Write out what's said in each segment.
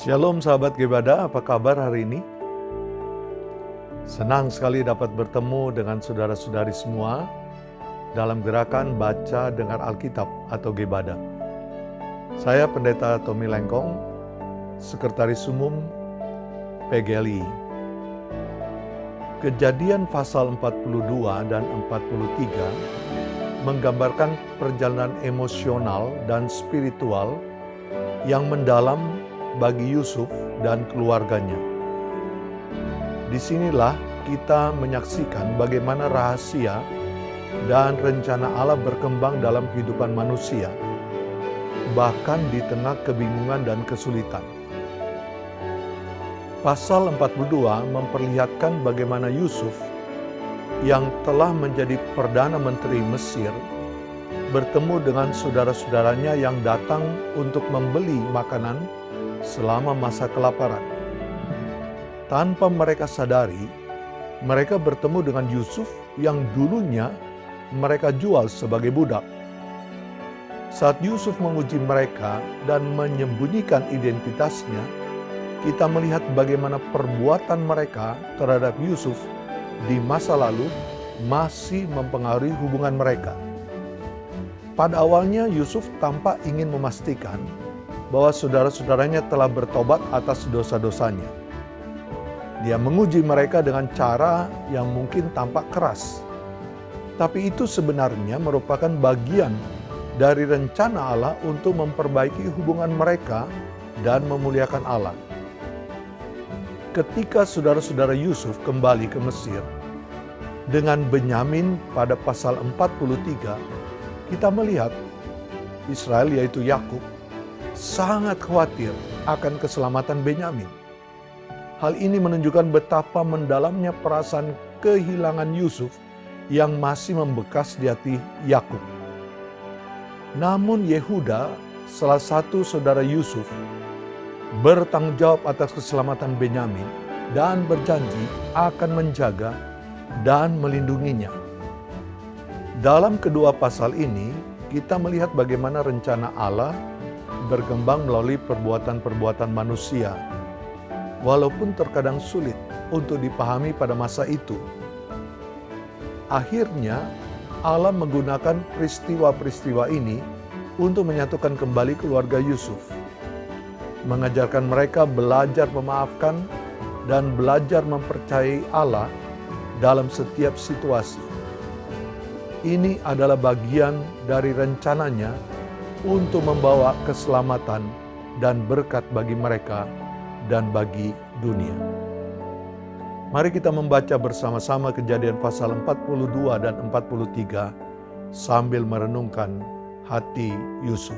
Shalom sahabat Gebada, apa kabar hari ini? Senang sekali dapat bertemu dengan saudara-saudari semua dalam gerakan baca dengar Alkitab atau Gebada. Saya Pendeta Tommy Lengkong, Sekretaris Umum PGLI. Kejadian pasal 42 dan 43 menggambarkan perjalanan emosional dan spiritual yang mendalam bagi Yusuf dan keluarganya. Disinilah kita menyaksikan bagaimana rahasia dan rencana Allah berkembang dalam kehidupan manusia, bahkan di tengah kebingungan dan kesulitan. Pasal 42 memperlihatkan bagaimana Yusuf yang telah menjadi Perdana Menteri Mesir bertemu dengan saudara-saudaranya yang datang untuk membeli makanan selama masa kelaparan. Tanpa mereka sadari, mereka bertemu dengan Yusuf yang dulunya mereka jual sebagai budak. Saat Yusuf menguji mereka dan menyembunyikan identitasnya, kita melihat bagaimana perbuatan mereka terhadap Yusuf di masa lalu masih mempengaruhi hubungan mereka. Pada awalnya Yusuf tampak ingin memastikan bahwa saudara-saudaranya telah bertobat atas dosa-dosanya. Dia menguji mereka dengan cara yang mungkin tampak keras. Tapi itu sebenarnya merupakan bagian dari rencana Allah untuk memperbaiki hubungan mereka dan memuliakan Allah. Ketika saudara-saudara Yusuf kembali ke Mesir dengan Benyamin pada pasal 43, kita melihat Israel yaitu Yakub sangat khawatir akan keselamatan Benyamin. Hal ini menunjukkan betapa mendalamnya perasaan kehilangan Yusuf yang masih membekas di hati Yakub. Namun Yehuda, salah satu saudara Yusuf, bertanggung jawab atas keselamatan Benyamin dan berjanji akan menjaga dan melindunginya. Dalam kedua pasal ini, kita melihat bagaimana rencana Allah berkembang melalui perbuatan-perbuatan manusia, walaupun terkadang sulit untuk dipahami pada masa itu. Akhirnya, Allah menggunakan peristiwa-peristiwa ini untuk menyatukan kembali keluarga Yusuf, mengajarkan mereka belajar memaafkan dan belajar mempercayai Allah dalam setiap situasi. Ini adalah bagian dari rencananya untuk membawa keselamatan dan berkat bagi mereka dan bagi dunia. Mari kita membaca bersama-sama Kejadian pasal 42 dan 43 sambil merenungkan hati Yusuf.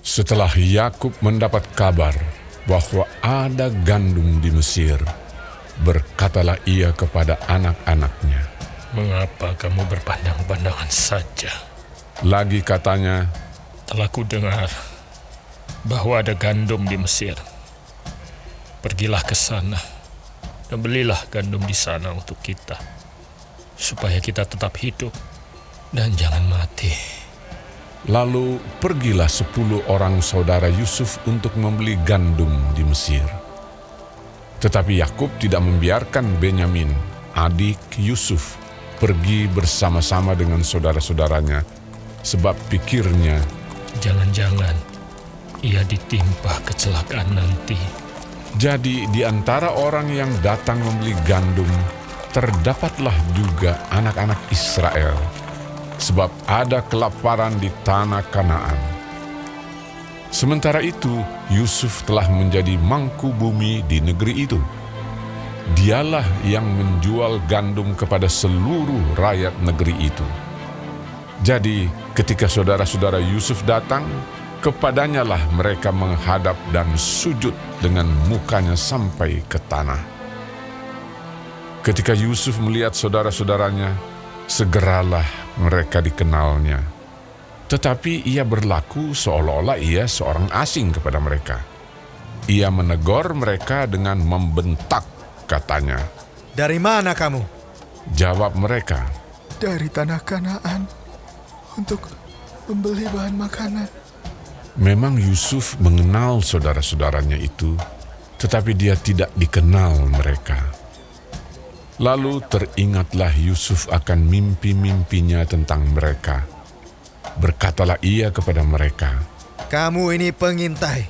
Setelah Yakub mendapat kabar bahwa ada gandum di Mesir, berkatalah ia kepada anak-anaknya, "Mengapa kamu berpandang-pandangan saja? lagi katanya, Telah kudengar bahwa ada gandum di Mesir. Pergilah ke sana dan belilah gandum di sana untuk kita, supaya kita tetap hidup dan jangan mati." Lalu pergilah 10 orang saudara Yusuf untuk membeli gandum di Mesir. Tetapi Yakub tidak membiarkan Benyamin, adik Yusuf, pergi bersama-sama dengan saudara-saudaranya, sebab pikirnya, Jangan-jangan ia ditimpa kecelakaan nanti. jadi di antara orang yang datang membeli gandum, terdapatlah juga anak-anak Israel, sebab ada kelaparan di tanah Kanaan. Sementara itu, Yusuf telah menjadi mangku bumi di negeri itu. Dialah yang menjual gandum kepada seluruh rakyat negeri itu. Jadi, ketika saudara-saudara Yusuf datang, kepadanya lah mereka menghadap dan sujud dengan mukanya sampai ke tanah. Ketika Yusuf melihat saudara-saudaranya, segeralah mereka dikenalnya. Tetapi ia berlaku seolah-olah ia seorang asing kepada mereka. Ia menegur mereka dengan membentak, katanya, "Dari mana kamu?" Jawab mereka, Dari tanah Kanaan untuk membeli bahan makanan. Memang Yusuf mengenal saudara-saudaranya itu, tetapi dia tidak dikenal mereka. Lalu teringatlah Yusuf akan mimpi-mimpinya tentang mereka. Berkatalah ia kepada mereka, Kamu ini pengintai.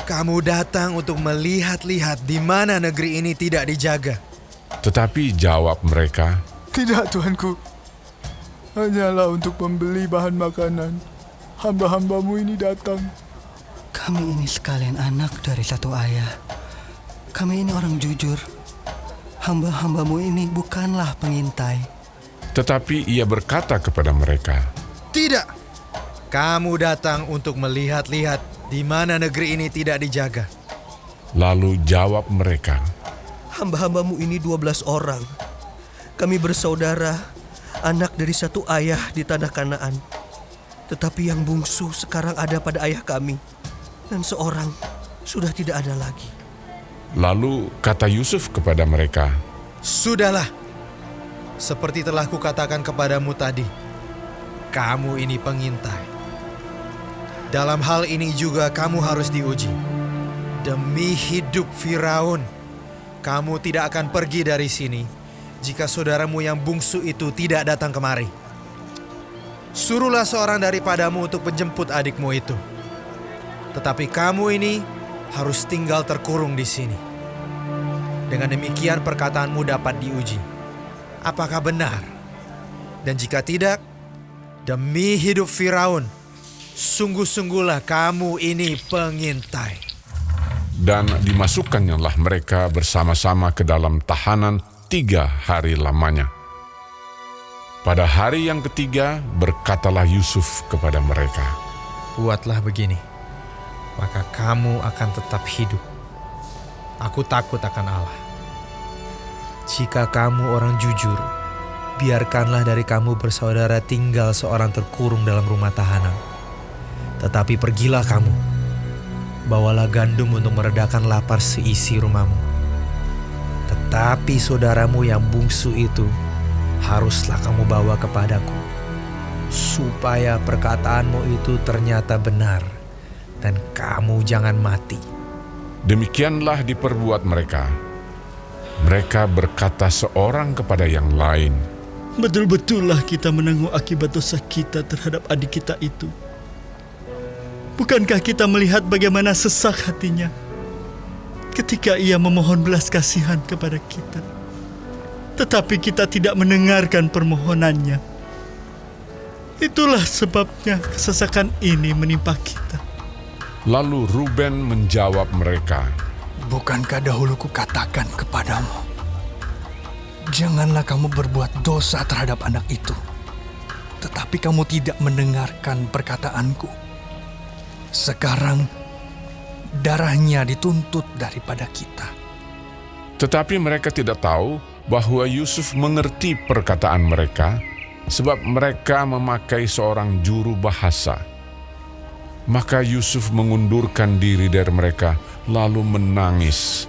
Kamu datang untuk melihat-lihat di mana negeri ini tidak dijaga. tetapi jawab mereka, Tidak, Tuanku. Hanyalah untuk membeli bahan makanan. Hamba-hambamu ini datang. Kami ini sekalian anak dari satu ayah. Kami ini orang jujur. Hamba-hambamu ini bukanlah pengintai. tetapi ia berkata kepada mereka, Tidak. Kamu datang untuk melihat-lihat di mana negeri ini tidak dijaga. lalu jawab mereka, Hamba-hambamu ini 12 orang. Kami bersaudara, anak dari satu ayah di tanah Kanaan. Tetapi yang bungsu sekarang ada pada ayah kami, dan seorang sudah tidak ada lagi. Lalu kata Yusuf kepada mereka, Sudahlah. Seperti telah kukatakan kepadamu tadi, kamu ini pengintai. Dalam hal ini juga kamu harus diuji. Demi hidup Firaun, kamu tidak akan pergi dari sini jika saudaramu yang bungsu itu tidak datang kemari. Suruhlah seorang daripadamu untuk menjemput adikmu itu. Tetapi kamu ini harus tinggal terkurung di sini. Dengan demikian perkataanmu dapat diuji. Apakah benar? Dan jika tidak, demi hidup Firaun, sungguh-sungguhlah kamu ini pengintai. dan dimasukkannya mereka bersama-sama ke dalam tahanan 3 hari lamanya. Pada hari yang ketiga berkatalah Yusuf kepada mereka, Buatlah begini, maka kamu akan tetap hidup. Aku takut akan Allah. Jika kamu orang jujur, biarkanlah dari kamu bersaudara tinggal seorang terkurung dalam rumah tahanan. Tetapi pergilah kamu, bawalah gandum untuk meredakan lapar seisi rumahmu. Tetapi saudaramu yang bungsu itu haruslah kamu bawa kepadaku, supaya perkataanmu itu ternyata benar, dan kamu jangan mati. demikianlah diperbuat mereka. Mereka berkata seorang kepada yang lain, Betul-betullah kita menanggung akibat dosa kita terhadap adik kita itu. Bukankah kita melihat bagaimana sesak hatinya ketika ia memohon belas kasihan kepada kita? Tetapi kita tidak mendengarkan permohonannya. Itulah sebabnya kesesakan ini menimpa kita. Lalu Ruben menjawab mereka, Bukankah dahulu kukatakan kepadamu, janganlah kamu berbuat dosa terhadap anak itu. Tetapi kamu tidak mendengarkan perkataanku. Sekarang darahnya dituntut daripada kita. Tetapi mereka tidak tahu bahwa Yusuf mengerti perkataan mereka, sebab mereka memakai seorang juru bahasa. Maka Yusuf mengundurkan diri dari mereka, lalu menangis.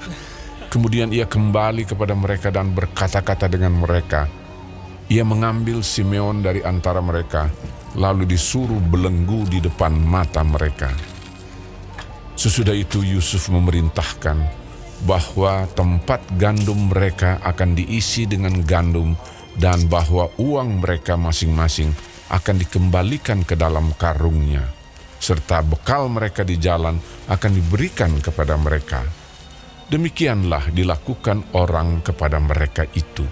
Kemudian ia kembali kepada mereka dan berkata-kata dengan mereka. Ia mengambil Simeon dari antara mereka, lalu disuruh belenggu di depan mata mereka. Sesudah itu Yusuf memerintahkan bahwa tempat gandum mereka akan diisi dengan gandum dan bahwa uang mereka masing-masing akan dikembalikan ke dalam karungnya, serta bekal mereka di jalan akan diberikan kepada mereka. Demikianlah dilakukan orang kepada mereka itu.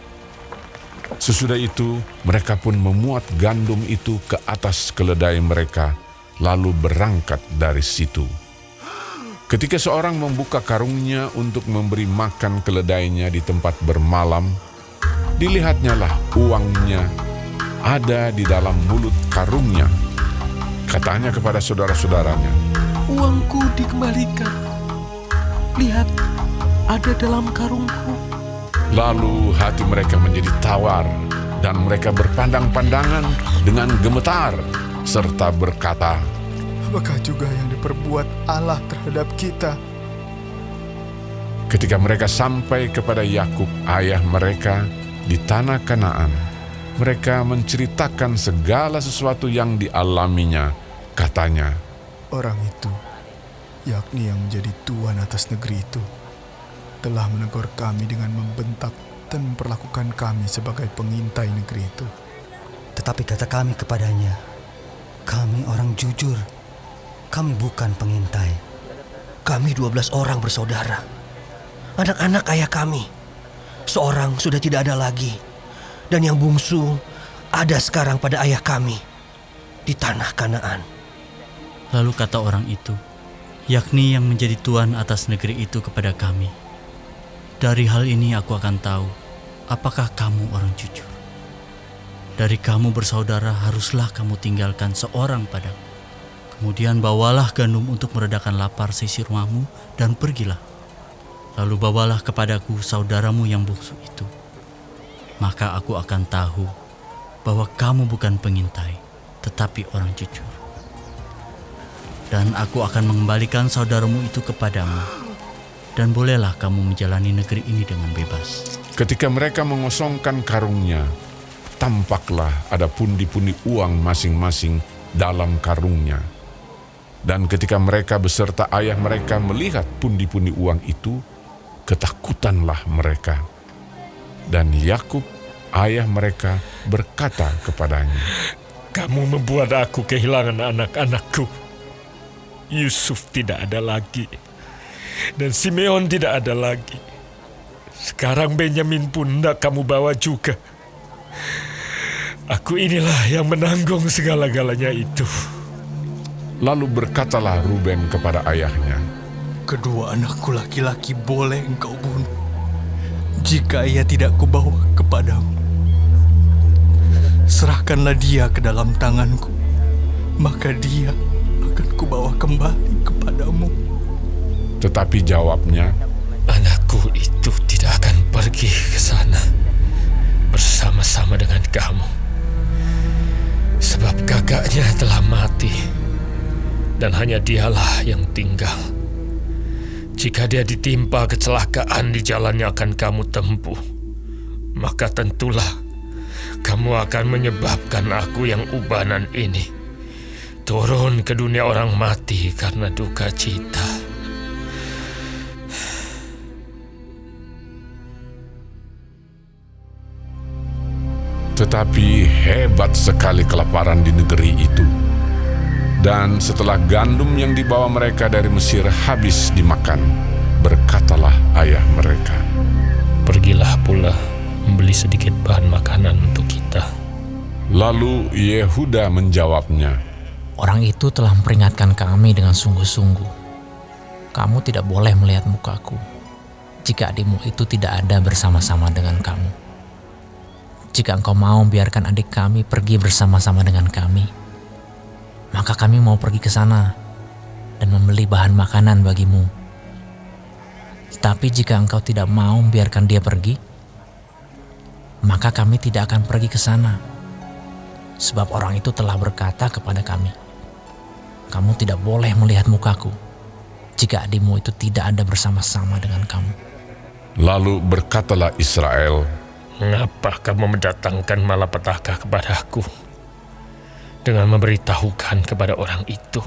Sesudah itu mereka pun memuat gandum itu ke atas keledai mereka, lalu berangkat dari situ. Ketika seorang membuka karungnya untuk memberi makan keledainya di tempat bermalam, dilihatnyalah uangnya ada di dalam mulut karungnya. Katanya kepada saudara-saudaranya, Uangku dikembalikan. Lihat, ada dalam karungku. lalu hati mereka menjadi tawar dan mereka berpandang-pandangan dengan gemetar serta berkata, Apakah juga yang diperbuat Allah terhadap kita? ketika mereka sampai kepada Yakub ayah mereka di tanah Kanaan, Mereka menceritakan segala sesuatu yang dialaminya. Katanya, Orang itu, yakni yang menjadi tuan atas negeri itu, telah menegur kami dengan membentak dan memperlakukan kami sebagai pengintai negeri itu. Tetapi kata kami kepadanya, kami orang jujur, kami bukan pengintai. Kami 12 orang bersaudara. Anak-anak ayah kami. Seorang sudah tidak ada lagi. Dan yang bungsu ada sekarang pada ayah kami di tanah Kanaan. Lalu kata orang itu, yakni yang menjadi tuan atas negeri itu kepada kami, dari hal ini aku akan tahu apakah kamu orang jujur. Dari kamu bersaudara haruslah kamu tinggalkan seorang padaku. Kemudian bawalah gandum untuk meredakan lapar sisi rumahmu dan pergilah. Lalu bawalah kepadaku saudaramu yang bungsu itu. Maka aku akan tahu bahwa kamu bukan pengintai, tetapi orang jujur. Dan aku akan mengembalikan saudaramu itu kepadamu. Dan bolehlah kamu menjalani negeri ini dengan bebas. ketika mereka mengosongkan karungnya, tampaklah ada pundi-pundi uang masing-masing dalam karungnya. Dan ketika mereka beserta ayah mereka melihat pundi-pundi uang itu, ketakutanlah mereka. Dan Yakub, ayah mereka, berkata kepadanya, "Kamu membuat aku kehilangan anak-anakku. Yusuf tidak ada lagi, dan Simeon tidak ada lagi. Sekarang Benyamin pun hendak kamu bawa juga. Aku inilah yang menanggung segala-galanya itu." Lalu berkatalah Ruben kepada ayahnya, Kedua anakku laki-laki boleh engkau bunuh, jika ia tidak kubawa kepadamu. Serahkanlah dia ke dalam tanganku, maka dia akan kubawa kembali kepadamu. tetapi jawabnya, "Anakku itu tidak akan pergi ke sana bersama-sama dengan kamu, sebab kakaknya telah mati, dan hanya dialah yang tinggal. Jika dia ditimpa kecelakaan di jalan yang akan kamu tempuh, maka tentulah kamu akan menyebabkan aku yang ubanan ini turun ke dunia orang mati karena duka cita." tetapi hebat sekali kelaparan di negeri itu. Dan setelah gandum yang dibawa mereka dari Mesir habis dimakan, berkatalah ayah mereka, "Pergilah pula membeli sedikit bahan makanan untuk kita." Lalu Yehuda menjawabnya, Orang itu telah memperingatkan kami dengan sungguh-sungguh. Kamu tidak boleh melihat mukaku jika adikmu itu tidak ada bersama-sama dengan kamu. Jika engkau mau biarkan adik kami pergi bersama-sama dengan kami, maka kami mau pergi ke sana dan membeli bahan makanan bagimu. Tetapi jika engkau tidak mau biarkan dia pergi, maka kami tidak akan pergi ke sana. Sebab orang itu telah berkata kepada kami, kamu tidak boleh melihat mukaku jika adikmu itu tidak ada bersama-sama dengan kamu. Lalu berkatalah Israel, "Mengapa kamu mendatangkan malapetaka kepadaku dengan memberitahukan kepada orang itu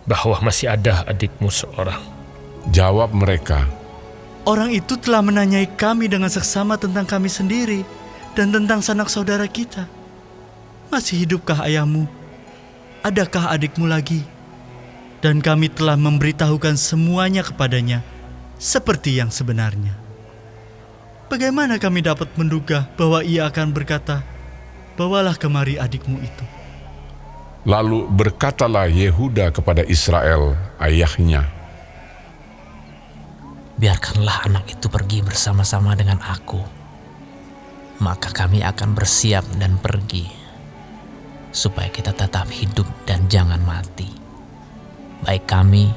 bahwa masih ada adikmu seorang?" Jawab mereka, Orang itu telah menanyai kami dengan seksama tentang kami sendiri dan tentang sanak saudara kita. Masih hidupkah ayahmu? Adakah adikmu lagi? Dan kami telah memberitahukan semuanya kepadanya seperti yang sebenarnya. Bagaimana kami dapat menduga bahwa ia akan berkata, bawalah kemari adikmu itu? Lalu berkatalah Yehuda kepada Israel, ayahnya, Biarkanlah anak itu pergi bersama-sama dengan aku, maka kami akan bersiap dan pergi, supaya kita tetap hidup dan jangan mati, baik kami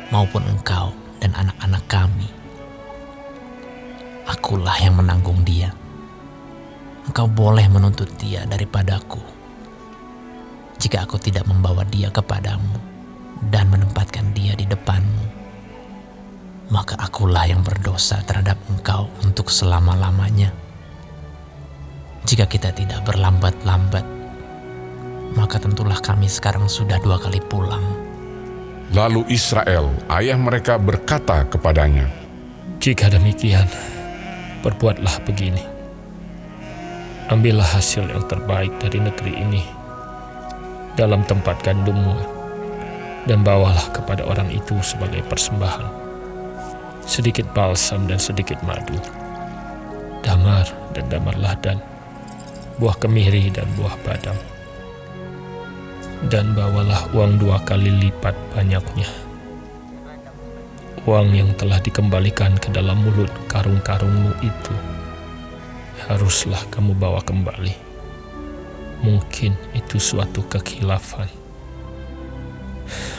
maupun engkau dan anak-anak kami. Akulah yang menanggung dia. Engkau boleh menuntut dia daripadaku. Jika aku tidak membawa dia kepadamu dan menempatkan dia di depanmu, maka akulah yang berdosa terhadap engkau untuk selama-lamanya. Jika kita tidak berlambat-lambat, maka tentulah kami sekarang sudah 2 kali pulang. Lalu Israel, ayah mereka, berkata kepadanya, Jika demikian, perbuatlah begini. Ambillah hasil yang terbaik dari negeri ini dalam tempat gandummu, dan bawalah kepada orang itu sebagai persembahan sedikit balsam dan sedikit madu, damar dan damar ladan, buah kemiri dan buah badam. Dan bawalah uang 2 kali lipat banyaknya, uang yang telah dikembalikan ke dalam mulut karung-karungmu itu haruslah kamu bawa kembali. Mungkin itu suatu kekhilafan.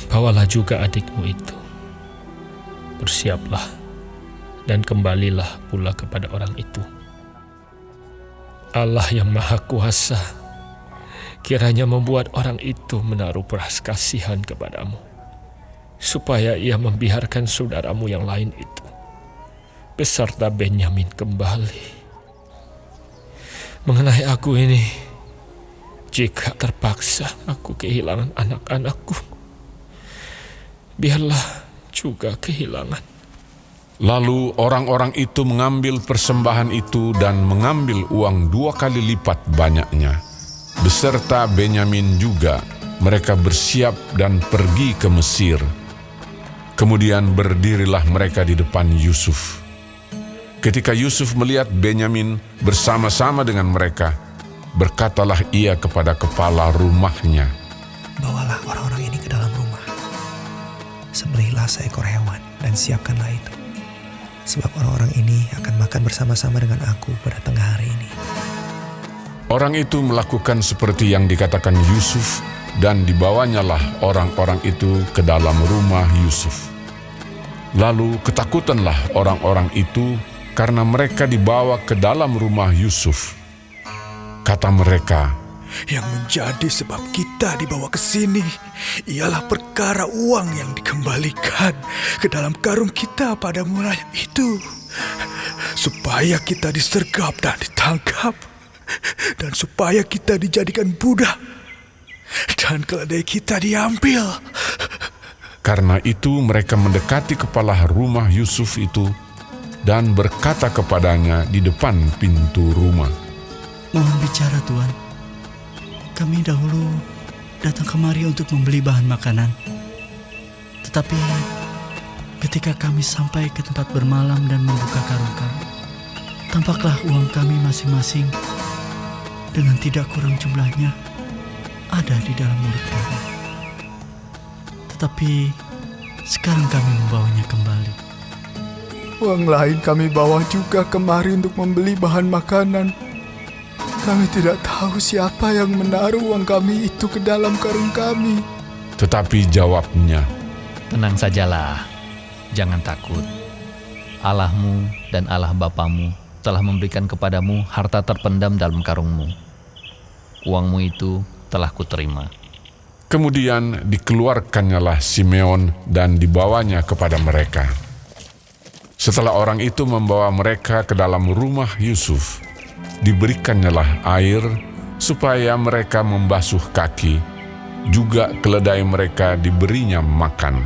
Bawalah juga adikmu itu. Bersiaplah dan kembalilah pula kepada orang itu. Allah yang Maha Kuasa kiranya membuat orang itu menaruh belas kasihan kepadamu, supaya ia membiarkan saudaramu yang lain itu beserta Benyamin kembali. Mengenai aku ini, jika terpaksa aku kehilangan anak-anakku, biarlah juga kehilangan. Lalu orang-orang itu mengambil persembahan itu dan mengambil uang 2 kali lipat banyaknya. Beserta Benyamin juga, mereka bersiap dan pergi ke Mesir. Kemudian berdirilah mereka di depan Yusuf. Ketika Yusuf melihat Benyamin bersama-sama dengan mereka, berkatalah ia kepada kepala rumahnya, Bawalah orang-orang ini ke dalam rumah. Sembelihlah seekor hewan dan siapkanlah itu. Sebab orang-orang ini akan makan bersama-sama dengan aku pada tengah hari ini. Orang itu melakukan seperti yang dikatakan Yusuf, dan dibawanyalah orang-orang itu ke dalam rumah Yusuf. Lalu ketakutanlah orang-orang itu karena mereka dibawa ke dalam rumah Yusuf. Kata mereka, Yang menjadi sebab kita dibawa ke sini ialah perkara uang yang dikembalikan ke dalam karung kita pada mulanya itu, supaya kita disergap dan ditangkap, dan supaya kita dijadikan budak, dan keledai kita diambil. Karena itu mereka mendekati kepala rumah Yusuf itu dan berkata kepadanya di depan pintu rumah, Mohon bicara, Tuan. Kami dahulu datang kemari untuk membeli bahan makanan. Tetapi ketika kami sampai ke tempat bermalam dan membuka karung kami, tampaklah uang kami masing-masing dengan tidak kurang jumlahnya ada di dalam mulut kami. Tetapi sekarang kami membawanya kembali. Uang lain kami bawa juga kemari untuk membeli bahan makanan. Kami tidak tahu siapa yang menaruh uang kami itu ke dalam karung kami. tetapi jawabnya, Tenang sajalah, jangan takut. Allahmu dan Allah Bapamu telah memberikan kepadamu harta terpendam dalam karungmu. Uangmu itu telah kuterima. Kemudian dikeluarkannyalah Simeon dan dibawanya kepada mereka. Setelah orang itu membawa mereka ke dalam rumah Yusuf, diberikannya air supaya mereka membasuh kaki, juga keledai mereka diberinya makan.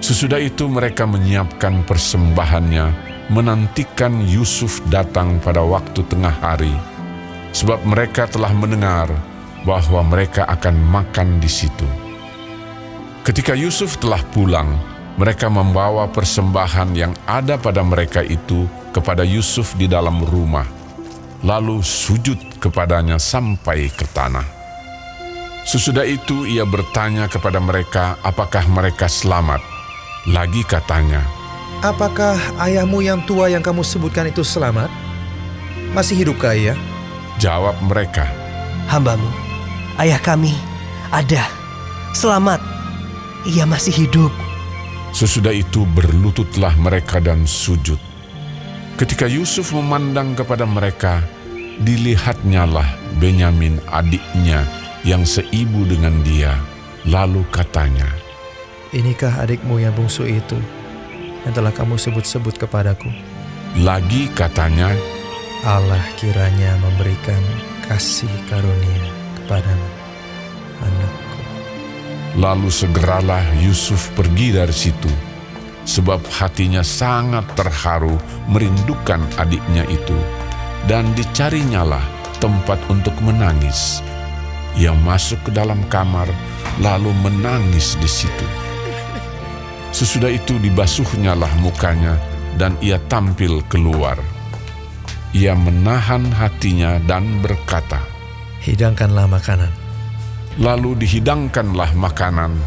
Sesudah itu mereka menyiapkan persembahannya, menantikan Yusuf datang pada waktu tengah hari, sebab mereka telah mendengar bahwa mereka akan makan di situ. Ketika Yusuf telah pulang, mereka membawa persembahan yang ada pada mereka itu kepada Yusuf di dalam rumah, lalu sujud kepadanya sampai ke tanah. Sesudah itu ia bertanya kepada mereka apakah mereka selamat. Lagi katanya, Apakah ayahmu yang tua yang kamu sebutkan itu selamat? Masih hidupkah ia? jawab mereka, Hambamu, ayah kami, ada, selamat, ia masih hidup. Sesudah itu berlututlah mereka dan sujud. Ketika Yusuf memandang kepada mereka, dilihatnyalah Benyamin adiknya yang seibu dengan dia. Lalu katanya, Inikah adikmu yang bungsu itu yang telah kamu sebut-sebut kepadaku? lagi katanya, Allah kiranya memberikan kasih karunia kepadamu, anakku. Lalu segeralah Yusuf pergi dari situ, sebab hatinya sangat terharu merindukan adiknya itu, dan dicarinyalah tempat untuk menangis. Ia masuk ke dalam kamar, lalu menangis di situ. Sesudah itu dibasuhnyalah mukanya, dan ia tampil keluar. Ia menahan hatinya dan berkata, Hidangkanlah makanan. lalu dihidangkanlah makanan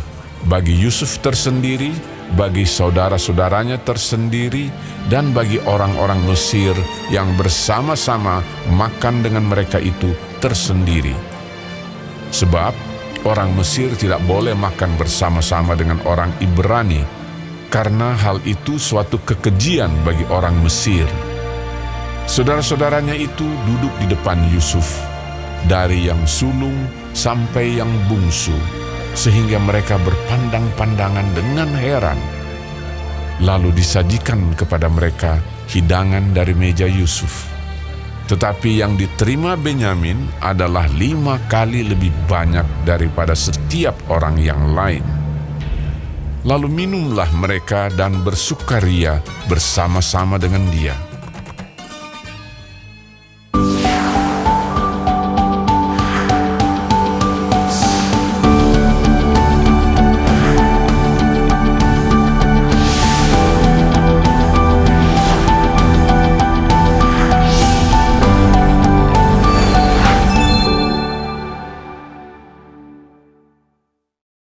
bagi Yusuf tersendiri, bagi saudara-saudaranya tersendiri, dan bagi orang-orang Mesir yang bersama-sama makan dengan mereka itu tersendiri. Sebab orang Mesir tidak boleh makan bersama-sama dengan orang Ibrani, karena hal itu suatu kekejian bagi orang Mesir. Saudara-saudaranya itu duduk di depan Yusuf, dari yang sulung sampai yang bungsu, sehingga mereka berpandang-pandangan dengan heran. Lalu disajikan kepada mereka hidangan dari meja Yusuf. Tetapi yang diterima Benyamin adalah 5 kali lebih banyak daripada setiap orang yang lain. Lalu minumlah mereka dan bersukaria bersama-sama dengan dia.